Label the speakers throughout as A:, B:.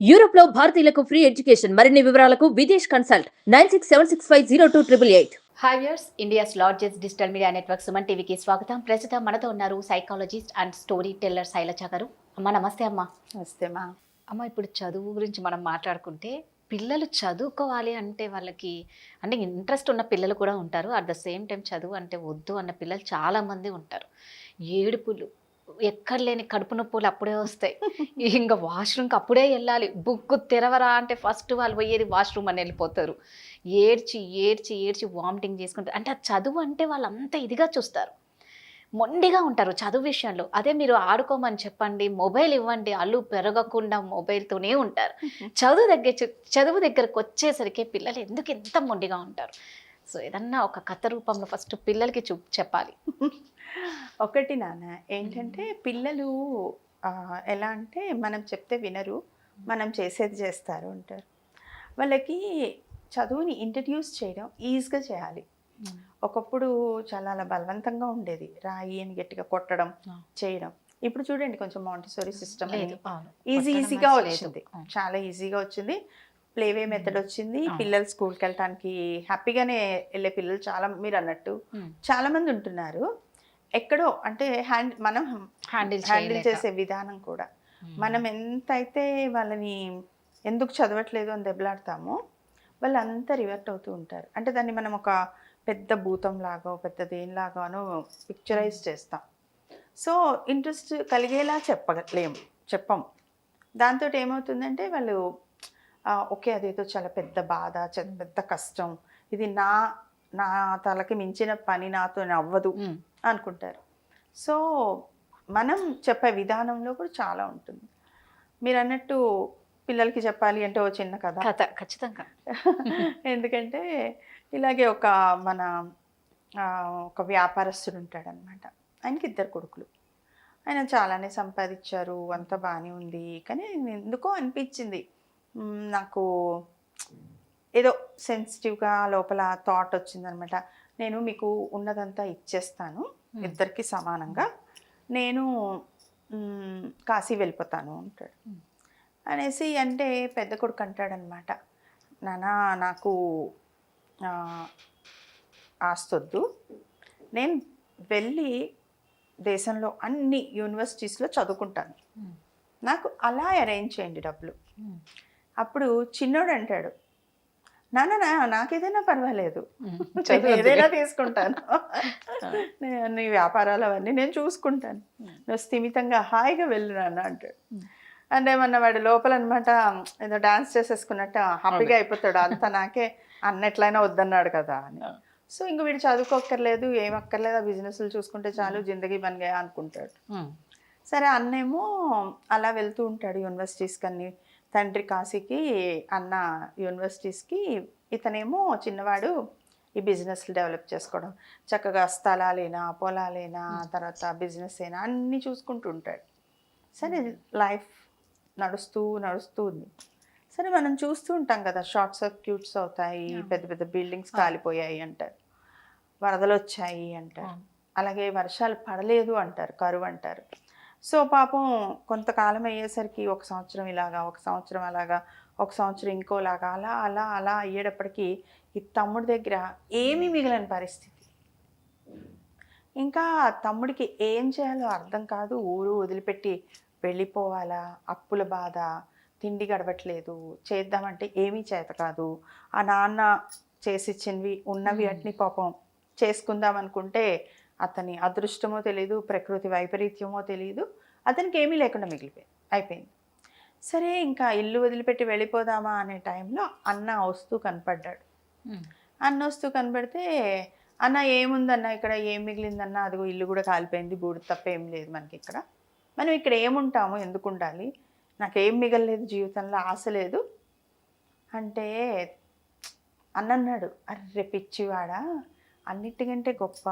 A: Europe లో భారతీయులకు free education. మరిన్ని వివరాలకు Videsh consult 9676502888.
B: Hi viewers, India's largest digital media network Suman టీవీకి స్వాగతం. ప్రస్తుతం మనతో ఉన్నారు psychologist and story teller Shailaja గారు. అమ్మ నమస్తే. అమ్మ
C: నమస్తే మా
B: అమ్మ, ఇప్పుడు చదువు గురించి మనం మాట్లాడుకుంటే పిల్లలు చదువుకోవాలి అంటే వాళ్ళకి అంటే ఇంట్రెస్ట్ ఉన్న పిల్లలు కూడా ఉంటారు. అట్ ద సేమ్ టైం చదువు అంటే వద్దు అన్న పిల్లలు చాలామంది ఉంటారు. ఏడుపులు, ఎక్కడ లేని కడుపు నొప్పులు అప్పుడే వస్తాయి. ఇంకా వాష్రూమ్కి అప్పుడే వెళ్ళాలి, బుక్ తెరవరా అంటే ఫస్ట్ వాళ్ళు పోయేది వాష్రూమ్ అని వెళ్ళిపోతారు. ఏడ్చి ఏడ్చి ఏడ్చి వామిటింగ్ చేసుకుంటారు. అంటే ఆ చదువు అంటే వాళ్ళు అంత ఇదిగా చూస్తారు, మొండిగా ఉంటారు చదువు విషయంలో. అదే మీరు ఆడుకోమని చెప్పండి, మొబైల్ ఇవ్వండి, అల్లు పెరగకుండా మొబైల్తోనే ఉంటారు. చదువు దగ్గరకు వచ్చేసరికి పిల్లలు ఎందుకు ఎంత మొండిగా ఉంటారు? సో ఏదన్నా ఒక కథ రూపంలో ఫస్ట్ పిల్లలకి చెప్పాలి.
C: ఒకటి నాన్న ఏంటంటే పిల్లలు ఎలా అంటే మనం చెప్తే వినరు, మనం చేసేది చేస్తారు అంటారు. వాళ్ళకి చదువుని ఇంట్రడ్యూస్ చేయడం ఈజీగా చేయాలి. ఒకప్పుడు చాలా అలా బలవంతంగా ఉండేది, రాయి అని గట్టిగా కొట్టడం చేయడం. ఇప్పుడు చూడండి కొంచెం మాంటిసోరీ సిస్టమ్ ఈజీగా వచ్చింది, చాలా ఈజీగా వచ్చింది. ప్లేవే మెథడ్ వచ్చింది. పిల్లలు స్కూల్కి వెళ్ళటానికి హ్యాపీగానే వెళ్ళే పిల్లలు చాలా, మీరు అన్నట్టు చాలా మంది ఉంటున్నారు. ఎక్కడో అంటే మనం హ్యాండిల్ చేసే విధానం కూడా, మనం ఎంతైతే వాళ్ళని ఎందుకు చదవట్లేదు అని దెబ్బలాడతామో వాళ్ళు అంతా రివర్ట్ అవుతూ ఉంటారు. అంటే దాన్ని మనం ఒక పెద్ద భూతం లాగా పెద్ద దేనిలాగానో పిక్చరైజ్ చేస్తాం. సో ఇంట్రెస్ట్ కలిగేలా చెప్పము. దాంతో ఏమవుతుందంటే వాళ్ళు ఓకే అదేదో చాలా పెద్ద బాధ, పెద్ద కష్టం, ఇది నా తలకి మించిన పని నాతో అవ్వదు అనుకుంటారు. సో మనం చెప్పే విధానంలో కూడా చాలా ఉంటుంది. మీరు అన్నట్టు పిల్లలకి చెప్పాలి అంటే ఓ చిన్న కథ
B: ఖచ్చితంగా.
C: ఎందుకంటే ఇలాగే ఒక వ్యాపారస్తుడు ఉంటాడనమాట. ఆయనకి 2 కొడుకులు. ఆయన చాలానే సంపాదించారు, అంతా బాగానే ఉంది. కానీ ఎందుకో అనిపించింది, నాకు ఏదో సెన్సిటివ్గా లోపల థాట్ వచ్చిందనమాట. నేను మీకు ఉన్నదంతా ఇచ్చేస్తాను, 2కి సమానంగా, నేను కాశీ వెళ్ళిపోతాను అంటాడు. అనేసి అంటే పెద్ద కొడుకు అంటాడనమాట, నాన్న నాకు ఆస్తొద్దు, నేను వెళ్ళి దేశంలో అన్ని యూనివర్సిటీస్లో చదువుకుంటాను, నాకు అలా అరేంజ్ చేయండి డబ్బులు. అప్పుడు చిన్నోడు అంటాడు, నాన్న నాకేదైనా పర్వాలేదు, ఏదైనా తీసుకుంటాను, నీ వ్యాపారాలు అవన్నీ నేను చూసుకుంటాను, నువ్వు స్థిమితంగా హాయిగా వెళ్ళు నాన్న అంటాడు. అంటే ఏమన్నా వాడు లోపల అనమాట ఏదో డాన్స్ చేసేసుకున్నట్టు హ్యాపీగా అయిపోతాడు, అంతా నాకే అన్నట్లయినా వద్దన్నాడు కదా అని. సో ఇంక వీడు చదువుకోక్కర్లేదు, ఏం అక్కర్లేదు, ఆ బిజినెస్లు చూసుకుంటే చాలు, జిందగీ బన్గా అనుకుంటాడు. సరే అన్నేమో అలా వెళ్తూ ఉంటాడు యూనివర్సిటీస్కి అన్ని, తండ్రి కాశీకి, అన్న యూనివర్సిటీస్కి, ఇతనేమో చిన్నవాడు ఈ బిజినెస్లు డెవలప్ చేసుకోవడం, చక్కగా స్థలాలేనా పొలాలేనా తర్వాత బిజినెస్ అయినా అన్నీ చూసుకుంటూ ఉంటాడు. సరే లైఫ్ నడుస్తూ ఉంది. సరే మనం చూస్తూ ఉంటాం కదా, షార్ట్ సర్క్యూట్స్ అవుతాయి, పెద్ద పెద్ద బిల్డింగ్స్ కాలిపోయాయి అంటారు, వరదలు వచ్చాయి అంటారు, అలాగే వర్షాలు పడలేదు అంటారు, కరువు అంటారు. సో పాపం కొంతకాలం అయ్యేసరికి 1 సంవత్సరం ఇలాగా, 1 సంవత్సరం అలాగా, 1 సంవత్సరం ఇంకోలాగా, అలా అలా అలా అయ్యేటప్పటికి ఈ తమ్ముడి దగ్గర ఏమీ మిగిలిన పరిస్థితి. ఇంకా తమ్ముడికి ఏం చేయాలో అర్థం కాదు, ఊరు వదిలిపెట్టి వెళ్ళిపోవాలా, అప్పుల బాధ, తిండి గడవట్లేదు, చేద్దామంటే ఏమీ చేత కాదు, ఆ నాన్న చేసిచ్చినవి ఉన్నవి అట్ని పాపం చేసుకుందాం అనుకుంటే అతని అదృష్టమో తెలియదు, ప్రకృతి వైపరీత్యమో తెలియదు, అతనికి ఏమీ లేకుండా అయిపోయింది. సరే ఇంకా ఇల్లు వదిలిపెట్టి వెళ్ళిపోదామా అనే టైంలో అన్న వస్తూ కనపడ్డాడు. అన్న వస్తూ కనపడితే, అన్న ఏముందన్న ఇక్కడ, ఏం మిగిలిందన్న, అదిగో ఇల్లు కూడా కాలిపోయింది, బూడిద తప్ప ఏం లేదు మనకి ఇక్కడ, మనం ఇక్కడ ఏముంటాము, ఎందుకు ఉండాలి, నాకేం మిగలలేదు జీవితంలో, ఆశ లేదు అంటే అన్నాడు, అర్రె పిచ్చివాడా, అన్నిటికంటే గొప్ప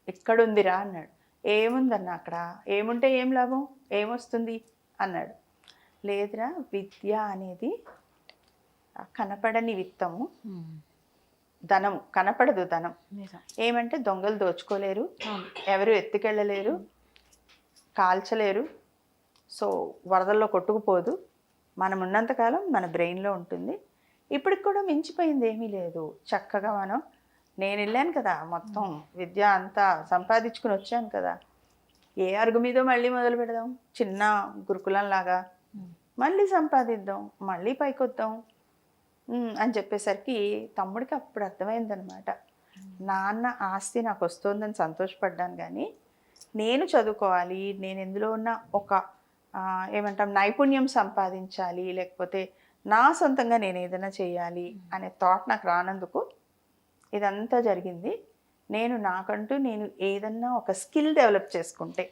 C: ఎక్కడుందిరా అన్నాడు. ఏముందన్న అక్కడ, ఏముంటే ఏం లాభం, ఏమొస్తుంది అన్నాడు. లేదురా, విద్య అనేది కనపడని విత్తము, ధనం కనపడదు, ధనం ఏమంటే దొంగలు దోచుకోలేరు, ఎవరు ఎత్తుకెళ్ళలేరు, కాల్చలేరు, సో వరదల్లో కొట్టుకుపోదు, మనం ఉన్నంతకాలం మన బ్రెయిన్లో ఉంటుంది. ఇప్పటికి కూడా మించిపోయింది ఏమీ లేదు. చక్కగా నేను వెళ్ళాను కదా, మొత్తం విద్య అంతా సంపాదించుకుని వచ్చాను కదా, ఏ అరుగు మీదో మళ్ళీ మొదలు పెడదాం, చిన్న గురుకులంలాగా మళ్ళీ సంపాదిద్దాం, మళ్ళీ పైకొద్దాం అని చెప్పేసరికి తమ్ముడికి అప్పుడు అర్థమైందనమాట. నాన్న ఆస్తి నాకు వస్తుందని సంతోషపడ్డాను, కానీ నేను చదువుకోవాలి, నేను ఎందులో ఉన్న ఒక ఏమంటాం నైపుణ్యం సంపాదించాలి, లేకపోతే నా సొంతంగా నేను ఏదైనా చేయాలి అనే థాట్ నాకు రానందుకు ఇదంతా జరిగింది. నాకంటూ నేను ఏదన్నా ఒక స్కిల్ డెవలప్ చేసుకుంటే,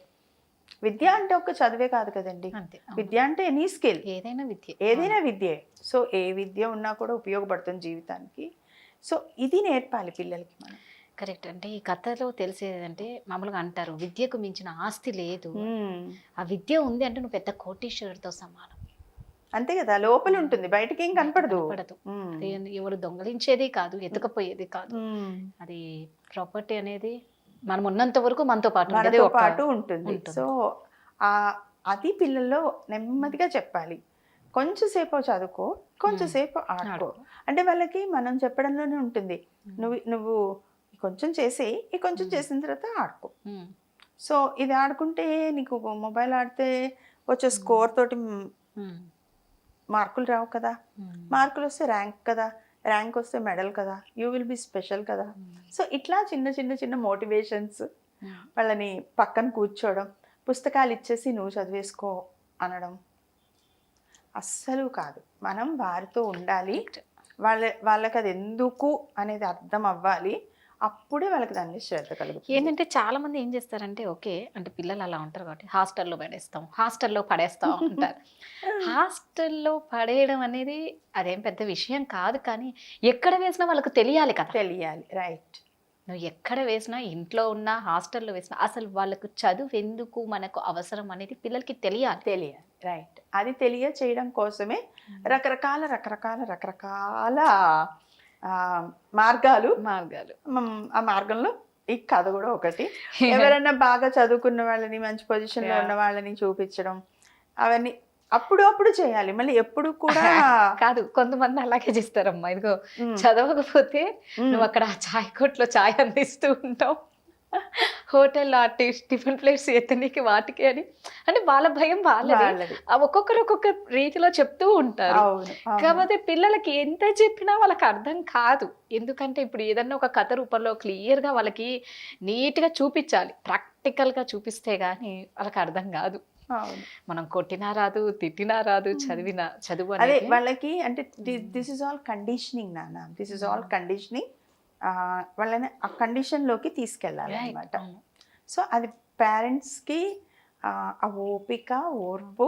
C: విద్య అంటే ఒక చదివే కాదు కదండి, విద్య అంటే ఎనీ స్కిల్, ఏదైనా విద్యే. సో ఏ విద్య ఉన్నా కూడా ఉపయోగపడుతుంది జీవితానికి. సో ఇది నేర్పాలి పిల్లలకి మనం.
B: కరెక్ట్. అంటే ఈ కథలో తెలిసేదంటే మామూలుగా అంటారు విద్యకు మించిన ఆస్తి లేదు, ఆ విద్య ఉంది అంటే నువ్వు పెద్ద కోటీశ్వరుడితో సమానం.
C: అంతే కదా, లోపల ఉంటుంది, బయటకి ఏం కనపడదు.
B: ఎవరు దొంగలించేది కాదు, ఎత్తుకపోయేది కాదు. అది ప్రాపర్టీ అనేది మనం ఉన్నంత వరకు మనతో పాటు
C: ఉంటుంది. సో అది పిల్లల్లో నెమ్మదిగా చెప్పాలి. కొంచెంసేపు చదువుకో, కొంచెంసేపు ఆడుకో. అంటే వాళ్ళకి మనం చెప్పడంలోనే ఉంటుంది, నువ్వు కొంచెం చేసి ఈ కొంచెం చేసిన తర్వాత ఆడుకో. సో ఇది ఆడుకుంటే నీకు మొబైల్ ఆడితే వచ్చే స్కోర్ తోటి మార్కులు రావు కదా, మార్కులు వస్తే ర్యాంక్ కదా, ర్యాంక్ వస్తే మెడల్ కదా, యూ విల్ బి స్పెషల్ కదా. సో ఇట్లా చిన్న చిన్న చిన్న మోటివేషన్స్, వాళ్ళని పక్కన కూర్చోవడం, పుస్తకాలు ఇచ్చేసి నువ్వు చదివేసుకో అనడం అస్సలు కాదు. మనం వారితో ఉండాలి, వాళ్ళకి అది ఎందుకు అనేది అర్థం అవ్వాలి, అప్పుడే వాళ్ళకి దాన్ని శ్రద్ధ కలుగుతుంది.
B: ఏంటంటే చాలా మంది ఏం చేస్తారంటే, ఓకే అంటే పిల్లలు అలా ఉంటారు కాబట్టి హాస్టల్లో పడేస్తాం అంటారు. హాస్టల్లో పడేయడం అనేది అదేం పెద్ద విషయం కాదు, కానీ ఎక్కడ వేసినా వాళ్ళకు తెలియాలి కదా.
C: తెలియాలి, రైట్.
B: నువ్వు ఎక్కడ వేసినా, ఇంట్లో ఉన్నా హాస్టల్లో వేసినా, అసలు వాళ్ళకు చదువు ఎందుకు మనకు అవసరం అనేది పిల్లలకి తెలియాలి,
C: రైట్. అది చేయడం కోసమే రకరకాల మార్గాలు. ఆ మార్గంలో ఈ కథ కూడా ఒకటి. ఎవరైనా బాగా చదువుకున్న వాళ్ళని, మంచి పొజిషన్లో ఉన్న వాళ్ళని చూపించడం, అవన్నీ అప్పుడు చేయాలి. మళ్ళీ ఎప్పుడు కూడా
B: కాదు. కొంతమంది అలాగే చేస్తారమ్మా, ఇదిగో చదవకపోతే నువ్వు అక్కడ చాయ్ కొట్లో చాయ్ అందిస్తూ ఉంటావు, హోటల్ టిఫిన్ ప్లేట్స్ ఎత్తనీకి వాటికి అని, అంటే వాళ్ళ భయం వాళ్ళది. ఒక్కొక్కరు ఒక్కొక్క రీతిలో చెప్తూ ఉంటారు. కాకపోతే పిల్లలకి ఎంత చెప్పినా వాళ్ళకి అర్థం కాదు. ఎందుకంటే ఇప్పుడు ఏదన్నా ఒక కథ రూపంలో క్లియర్గా వాళ్ళకి నీట్గా చూపించాలి, ప్రాక్టికల్గా చూపిస్తే గానీ వాళ్ళకి అర్థం కాదు. మనం కొట్టినా రాదు, తిట్టినా రాదు, చదువు
C: అదే వాళ్ళకి. అంటే దిస్ ఇస్ ఆల్ కండిషనింగ్ నాన్న, దిస్ ఇస్ ఆల్ కండిషనింగ్. వాళ్ళని ఆ కండిషన్లోకి తీసుకెళ్ళాలి అన్నమాట. సో అది పేరెంట్స్కి ఆ ఓపిక, ఓర్పు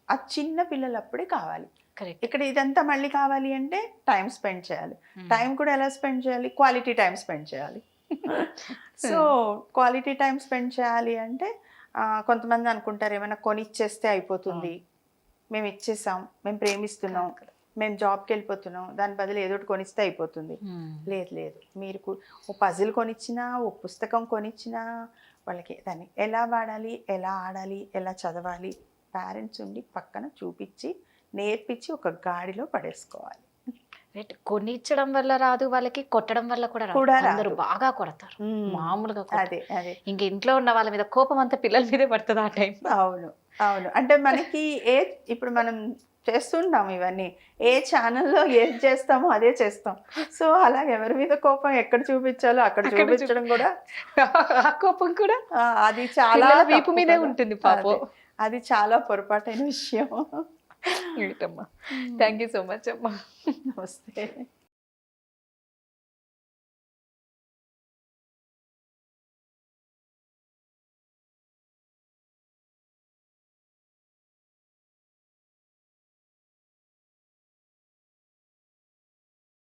C: ఆ చిన్న పిల్లలప్పుడే కావాలి. ఇక్కడ ఇదంతా మళ్ళీ కావాలి అంటే టైం స్పెండ్ చేయాలి. టైం కూడా ఎలా స్పెండ్ చేయాలి? క్వాలిటీ టైం స్పెండ్ చేయాలి. సో క్వాలిటీ టైం స్పెండ్ చేయాలి అంటే కొంతమంది అనుకుంటారు ఏమైనా కొనిచ్చేస్తే అయిపోతుంది, మేము ఇచ్చేసాం, మేము ప్రేమిస్తున్నాం, మేము జాబ్కి వెళ్ళిపోతున్నాం, దాని బదులు ఏదో ఒకటి కొనిస్తే అయిపోతుంది. లేదు, మీరు ఓ పజిల్ కొనిచ్చినా, ఓ పుస్తకం కొనిచ్చినా, వాళ్ళకి దాన్ని ఎలా వాడాలి, ఎలా ఆడాలి, ఎలా చదవాలి పేరెంట్స్ ఉండి పక్కన చూపించి నేర్పించి ఒక గాడిలో పడేసుకోవాలి.
B: కొనిచ్చడం వల్ల రాదు వాళ్ళకి, కొట్టడం వల్ల కూడా అందరూ బాగా కొడతారు మామూలుగా.
C: అదే
B: ఇంక ఇంట్లో ఉన్న వాళ్ళ మీద కోపం అంతా పిల్లల మీదే పడుతుంది ఆ టైం.
C: అవును. అంటే మనకి ఇప్పుడు మనం చేస్తుంటాం ఇవన్నీ, ఏ ఛానల్లో ఏది చేస్తామో అదే చేస్తాం. సో అలా ఎవరి మీద కోపం ఎక్కడ చూపించాలో అక్కడ చూపించడం కూడా,
B: ఆ కోపం కూడా
C: అది చాలా
B: వీపు మీదే ఉంటుంది పాపం.
C: అది చాలా పొరపాటైన విషయం.
B: థ్యాంక్ యూ సో మచ్ అమ్మా.
C: నమస్తే.